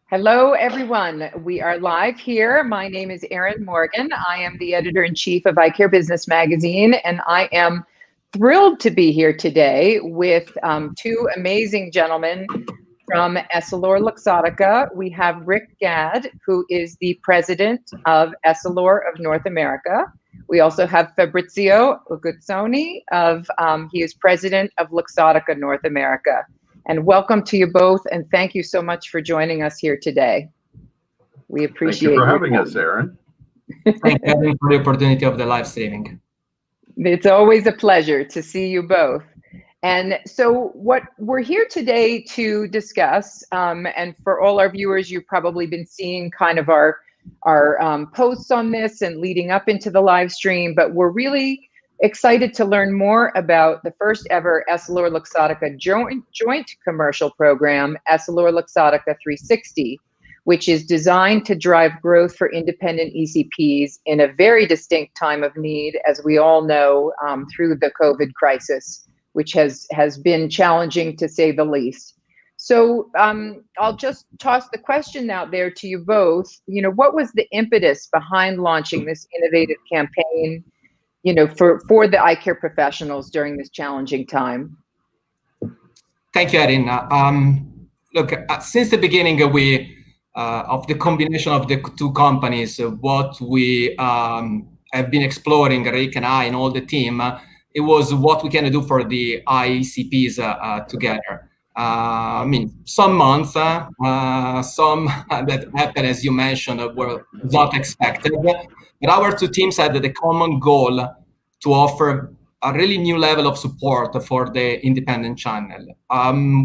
Hello, everyone. We are live here. My name is Erinn Morgan. I am the editor-in-chief of Eye Care Business Magazine, and I am thrilled to be here today with two amazing gentlemen from EssilorLuxottica. We have Rick Gadd, who is the president of Essilor of North America. We also have Fabrizio Uguzzoni he is president of Luxottica North America. And welcome to you both, and thank you so much for joining us here today. We appreciate Thank you for having us, Erinn. Thank you for the opportunity of the live streaming. It's always a pleasure to see you both. And so what we're here today to discuss, and for all our viewers, you've probably been seeing kind of our posts on this and leading up into the live stream, but we're really excited to learn more about the first ever EssilorLuxottica joint commercial program, EssilorLuxottica 360, which is designed to drive growth for independent ECPs in a very distinct time of need, as we all know, through the COVID crisis, which has been challenging to say the least. So I'll just toss the question out there to you both. You know, what was the impetus behind launching this innovative campaign, you know, for the eye care professionals during this challenging time? Thank you, Erinn. Look, since the beginning of the combination of the two companies, what we have been exploring, Rick and I and all the team, it was what we can do for the ECPs together. I mean, some months, some that happened, as you mentioned, were not expected. But our two teams had the common goal to offer a really new level of support for the independent channel.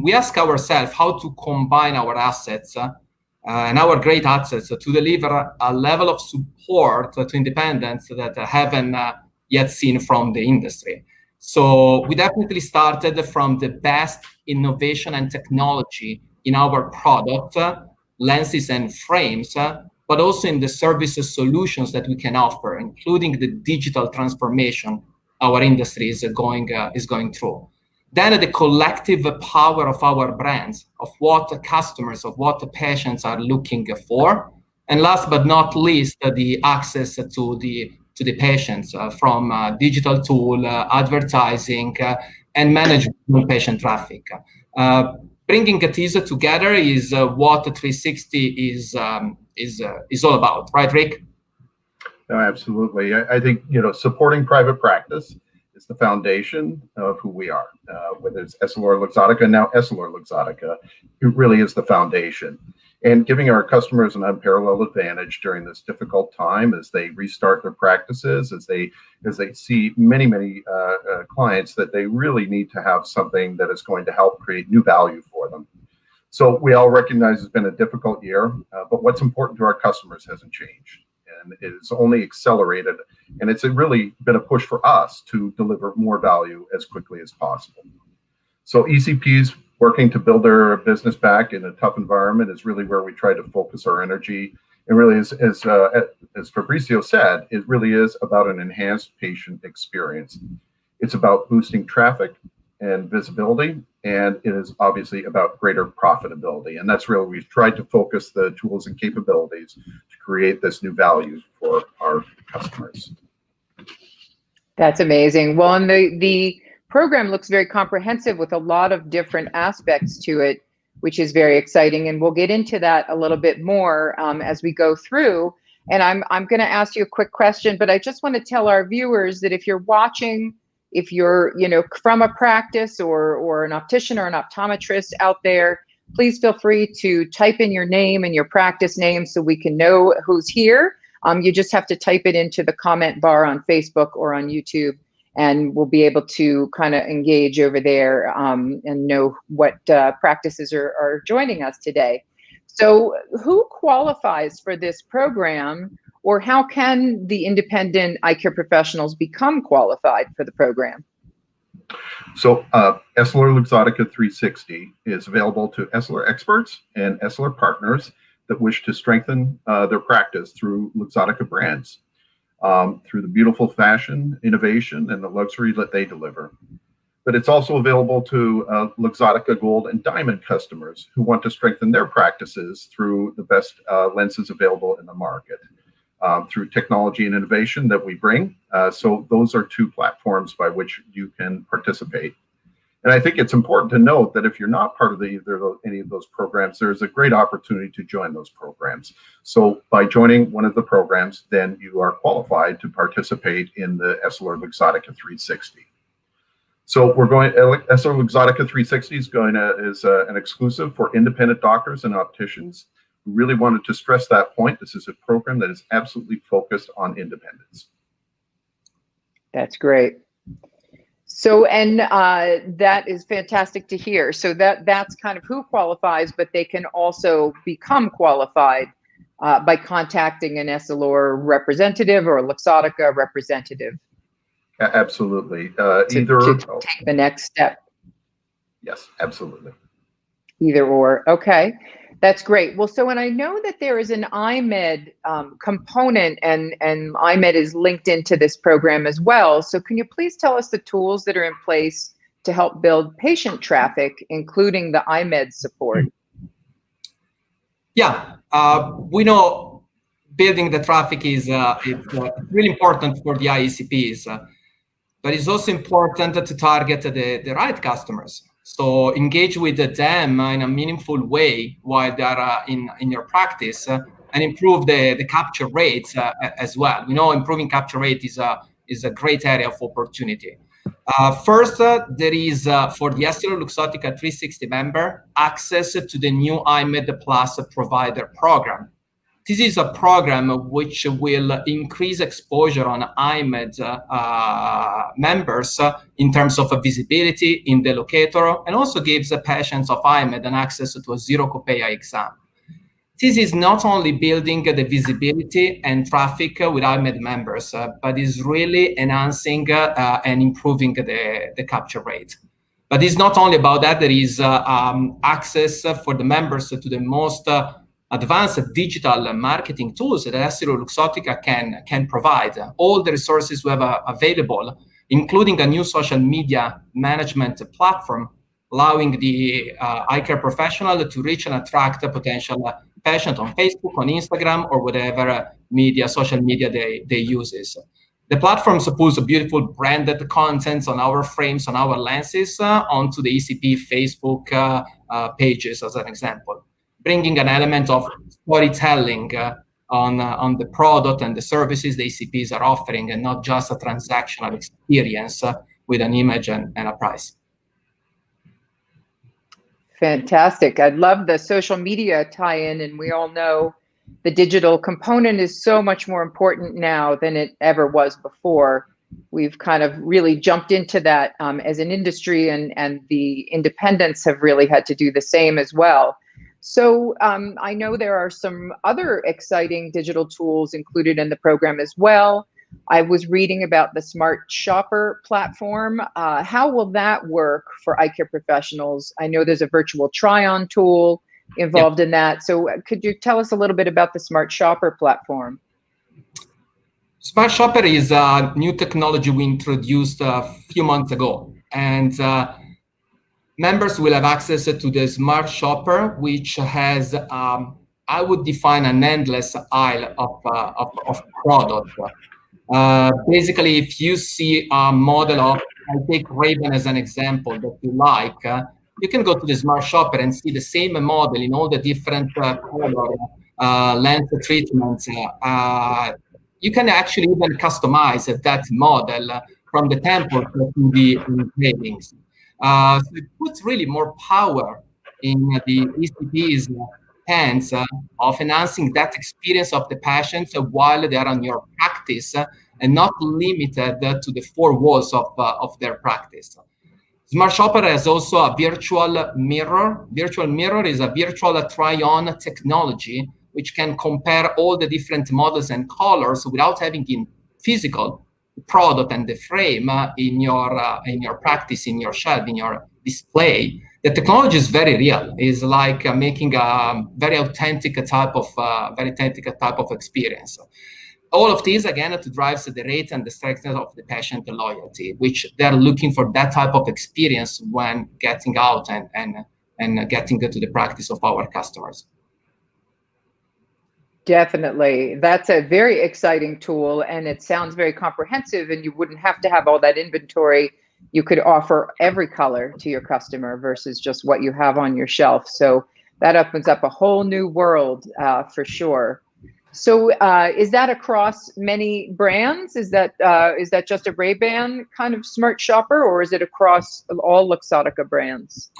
We ask ourselves how to combine our assets and our great assets to deliver a level of support to independents that I haven't yet seen from the industry. So we definitely started from the best innovation and technology in our product, lenses and frames, but also in the services solutions that we can offer, including the digital transformation our industry is going through. Then the collective power of our brands, of what the customers, of what the patients are looking for, and last but not least, the access to the patients from digital tool, advertising, and managing patient traffic. Bringing these together is what 360 is all about, right, Rick? No, absolutely. I think, you know, supporting private practice is the foundation of who we are. Whether it's EssilorLuxottica, now EssilorLuxottica, it really is the foundation. And giving our customers an unparalleled advantage during this difficult time as they restart their practices, as they see many clients that they really need to have something that is going to help create new value for them. So we all recognize it's been a difficult year, but what's important to our customers hasn't changed. And it is only accelerated, and it's really been a push for us to deliver more value as quickly as possible. So ECPs working to build their business back in a tough environment is really where we try to focus our energy. And really, as Fabrizio said, it really is about an enhanced patient experience. It's about boosting traffic and visibility, and it is obviously about greater profitability. And that's really, we've tried to focus the tools and capabilities to create this new value for our customers. That's amazing. Well, and the program looks very comprehensive with a lot of different aspects to it, which is very exciting. And we'll get into that a little bit more as we go through. And I'm going to ask you a quick question, but I just want to tell our viewers that if you're watching, if you're, you know, from a practice or an optician or an optometrist out there, please feel free to type in your name and your practice name so we can know who's here. You just have to type it into the comment bar on Facebook or on YouTube, and we'll be able to kind of engage over there and know what practices are joining us today. So who qualifies for this program, or how can the independent eye care professionals become qualified for the program? So EssilorLuxottica 360 is available to Essilor experts and Essilor partners that wish to strengthen their practice through Luxottica brands, through the beautiful fashion, innovation, and the luxury that they deliver. But it's also available to Luxottica Gold and Diamond customers who want to strengthen their practices through the best lenses available in the market, through technology and innovation that we bring. So those are two platforms by which you can participate. And I think it's important to note that if you're not part of any of those programs, there's a great opportunity to join those programs. So by joining one of the programs, then you are qualified to participate in the EssilorLuxottica 360. So we're going, EssilorLuxottica 360 is an exclusive for independent doctors and opticians. We really wanted to stress that point. This is a program that is absolutely focused on independence. That's great. So, and that is fantastic to hear. So that's kind of who qualifies, but they can also become qualified by contacting an Essilor representative or a Luxottica representative. Absolutely. To take the next step. Yes, absolutely. Either or. Okay, that's great. Well, so, and I know that there is an IMED component, and IMED is linked into this program as well. So can you please tell us the tools that are in place to help build patient traffic, including the IMED support? Yeah, we know building the traffic is really important for the ECPs. But it's also important to target the right customers. So engage with them in a meaningful way while they are in your practice, and improve the capture rates as well. We know improving capture rate is a great area of opportunity. First, there is for the EssilorLuxottica 360 member access to the new IMED Plus provider program. This is a program which will increase exposure on IMED members in terms of visibility in the locator, and also gives the patients of IMED an access to a zero copay eye exam. This is not only building the visibility and traffic with IMED members, but is really enhancing and improving the capture rate. But it's not only about that. There is access for the members to the most advanced digital marketing tools that EssilorLuxottica can provide. All the resources we have available, including a new social media management platform, allowing the eye care professional to reach and attract a potential patient on Facebook, on Instagram, or whatever social media they use. The platform supports beautiful branded contents on our frames, on our lenses, onto the ECP Facebook pages, as an example, bringing an element of storytelling on the product and the services the ECPs are offering, and not just a transactional experience with an image and a price. Fantastic. I love the social media tie-in, and we all know the digital component is so much more important now than it ever was before. We've kind of really jumped into that as an industry, and the independents have really had to do the same as well. So I know there are some other exciting digital tools included in the program as well. I was reading about the Smart Shopper platform. How will that work for eye care professionals? I know there's a virtual try-on tool involved in that. So could you tell us a little bit about the Smart Shopper platform? Smart Shopper is a new technology we introduced a few months ago. And members will have access to the Smart Shopper, which has, I would define, an endless aisle of products. Basically, if you see a model of, I take Ray-Ban as an example, that you like, you can go to the Smart Shopper and see the same model in all the different color lens treatments. You can actually even customize that model from the template to the engravings. So it puts really more power in the ECP's hands of enhancing that experience of the patients while they are on your practice, and not limited to the four walls of their practice. Smart Shopper has also a virtual mirror. Virtual mirror is a virtual try-on technology which can compare all the different models and colors without having in physical product and the frame in your practice, in your shelf, in your display. The technology is very real. It's like making a very authentic type of experience. all of these, again, to drive the rate and the strength of the patient loyalty, which they're looking for that type of experience when getting out and getting into the practice of our customers. Definitely. That's a very exciting tool, and it sounds very comprehensive, and you wouldn't have to have all that inventory. You could offer every color to your customer versus just what you have on your shelf. So that opens up a whole new world for sure. So is that across many brands? Is that just a Ray-Ban kind of smart shopper, or is it across all Luxottica brands?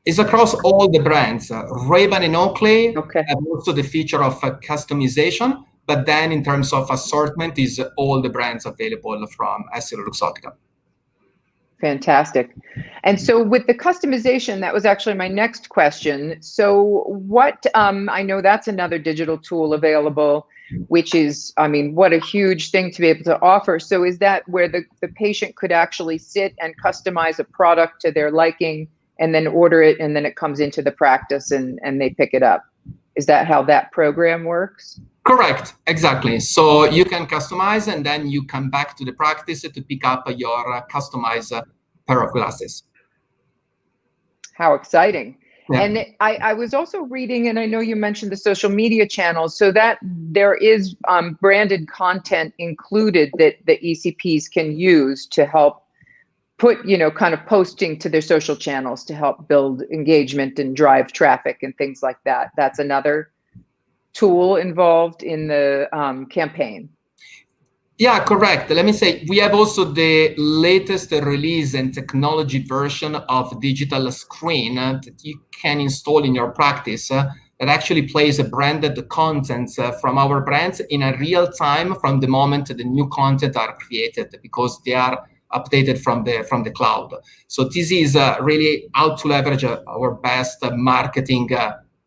It's across all the brands. Ray-Ban and Oakley have also the feature of customization, but then in terms of assortment is all the brands available from EssilorLuxottica. Fantastic. And so with the customization, that was actually my next question. So what, I know that's another digital tool available, which is, I mean, what a huge thing to be able to offer. So is that where the patient could actually sit and customize a product to their liking and then order it, and then it comes into the practice and they pick it up? Is that how that program works? Correct, exactly. So you can customize and then you come back to the practice to pick up your customized pair of glasses. How exciting. Yeah. And I was also reading, and I know you mentioned the social media channels, so that there is branded content included that the ECPs can use to help put, you know, kind of posting to their social channels to help build engagement and drive traffic and things like that. That's another tool involved in the campaign. Yeah, correct. Let me say, we have also the latest release and technology version of digital screen that you can install in your practice that actually plays a branded content from our brands in a real time from the moment the new content are created, because they are updated from the cloud. So this is really how to leverage our best marketing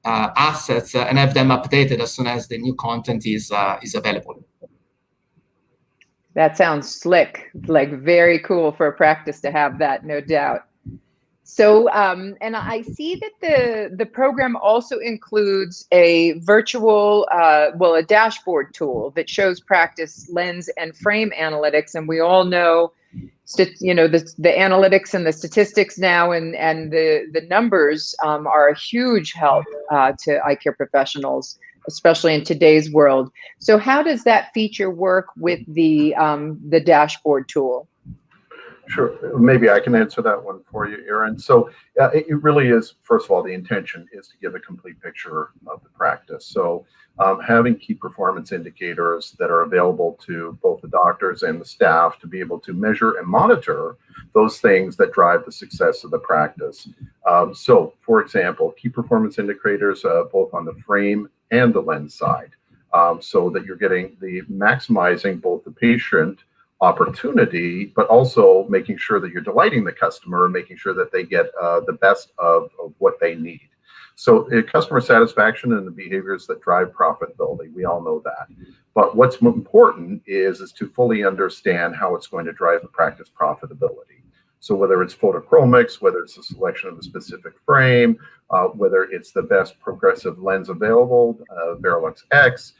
assets and have them updated as soon as the new content is available. That sounds slick, like very cool for a practice to have that, no doubt. So, and I see that the program also includes a virtual, well, a dashboard tool that shows practice lens and frame analytics. And we all know, you know, the analytics and the statistics now and the numbers are a huge help to eye care professionals, especially in today's world. So how does that feature work with the dashboard tool? Sure. Maybe I can answer that one for you, Erinn. So it really is, first of all, the intention is to give a complete picture of the practice. So having key performance indicators that are available to both the doctors and the staff to be able to measure and monitor those things that drive the success of the practice. So, for example, key performance indicators both on the frame and the lens side, so that you're getting the maximizing both the patient opportunity, but also making sure that you're delighting the customer, making sure that they get the best of what they need. So customer satisfaction and the behaviors that drive profitability, we all know that. But what's important is to fully understand how it's going to drive the practice profitability. So whether it's photochromics, whether it's the selection of a specific frame, whether it's the best progressive lens available, Varilux X,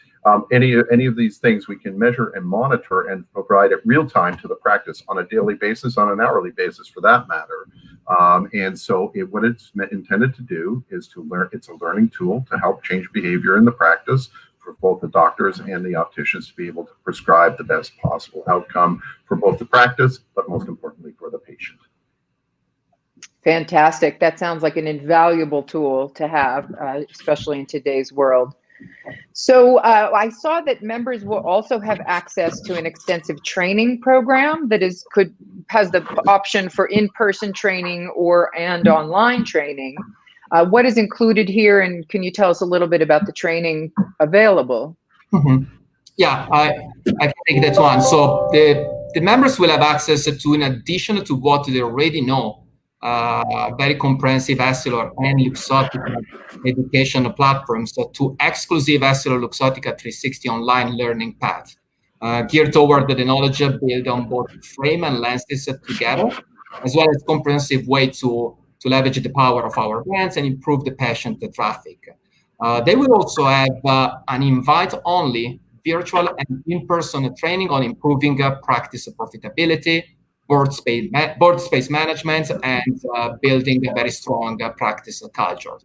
any of these things we can measure and monitor and provide it real time to the practice on a daily basis, on an hourly basis for that matter. And so what it's intended to do is to learn. It's a learning tool to help change behavior in the practice for both the doctors and the opticians to be able to prescribe the best possible outcome for both the practice, but most importantly for the patient. Fantastic. That sounds like an invaluable tool to have, especially in today's world. So I saw that members will also have access to an extensive training program that has the option for in-person training and online training. What is included here, and can you tell us a little bit about the training available? Mm-hmm. Yeah, I can take that one. So the members will have access to, in addition to what they already know, very comprehensive Essilor and Luxottica education platforms, to exclusive EssilorLuxottica 360 online learning path, geared toward the knowledge built on both frame and lenses together, as well as comprehensive way to leverage the power of our brands and improve the patient traffic. They will also have an invite-only virtual and in-person training on improving practice profitability, board space management, and building a very strong practice culture.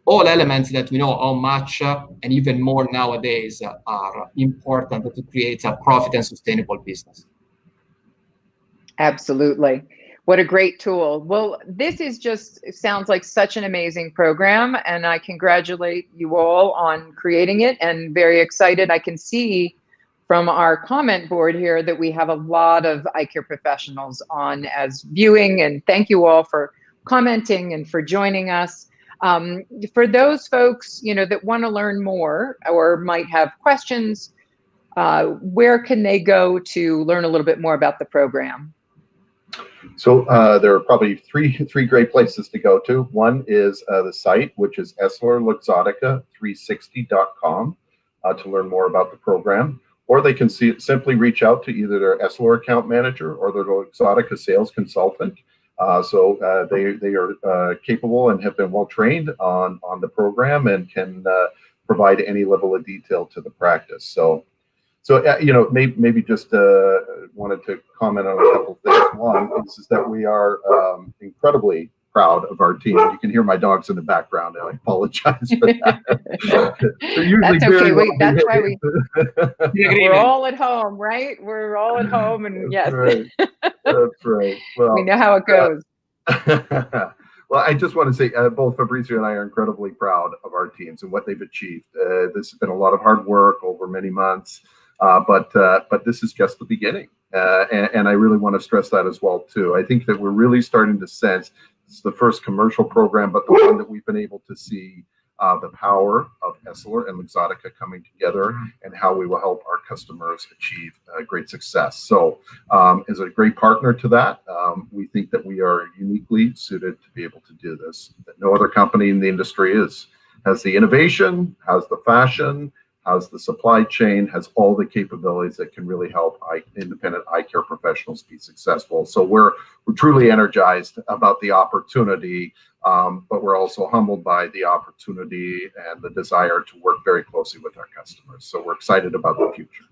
All elements that we know how much, and even more nowadays, are important to create a profit and sustainable business. Absolutely. What a great tool. Well, this is just, it sounds like such an amazing program, and I congratulate you all on creating it, and very excited. I can see from our comment board here that we have a lot of eye care professionals on as viewing, and thank you all for commenting and for joining us. For those folks, that want to learn more or might have questions, where can they go to learn a little bit more about the program? So there are probably three great places to go to. One is the site, which is EssilorLuxottica360.com to learn more about the program. Or they can simply reach out to either their Essilor account manager or their Luxottica sales consultant. They are capable and have been well trained on the program and can provide any level of detail to the practice. So maybe just wanted to comment on a couple of things. One is that we are incredibly proud of our team. You can hear my dogs in the background, and I apologize for that. That's okay. Wait, that's why we're all at home, right? We're all at home, and yes, that's right. Well, we know how it goes. Well, I just want to say both Fabrizio and I are incredibly proud of our teams and what they've achieved. This has been a lot of hard work over many months, but this is just the beginning. And I really want to stress that as well, too. I think that we're really starting to sense it's the first commercial program, but the one that we've been able to see the power of Essilor and Luxottica coming together and how we will help our customers achieve great success. So as a great partner to that, we think that we are uniquely suited to be able to do this. That no other company in the industry has the innovation, has the fashion, has the supply chain, has all the capabilities that can really help independent eye care professionals be successful. So we're truly energized about the opportunity, but we're also humbled by the opportunity and the desire to work very closely with our customers. So we're excited about the future.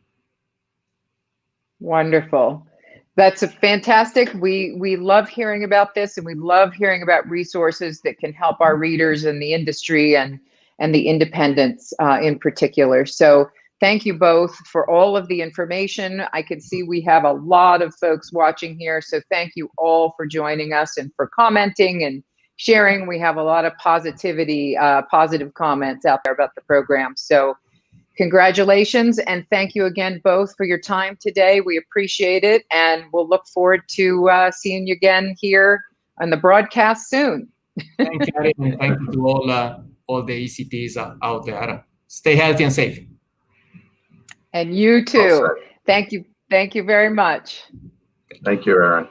Wonderful. That's a fantastic. We love hearing about this, and we love hearing about resources that can help our readers in the industry and the independents in particular. So thank you both for all of the information. I can see we have a lot of folks watching here, so thank you all for joining us and for commenting and sharing. We have a lot of positivity, positive comments out there about the program. So congratulations, and thank you again both for your time today. We appreciate it, and we'll look forward to seeing you again here on the broadcast soon. Thank you, Erinn, and thank you to all the ECPs out there. Stay healthy and safe. And you too. Thank you. Thank you very much. Thank you, Erinn.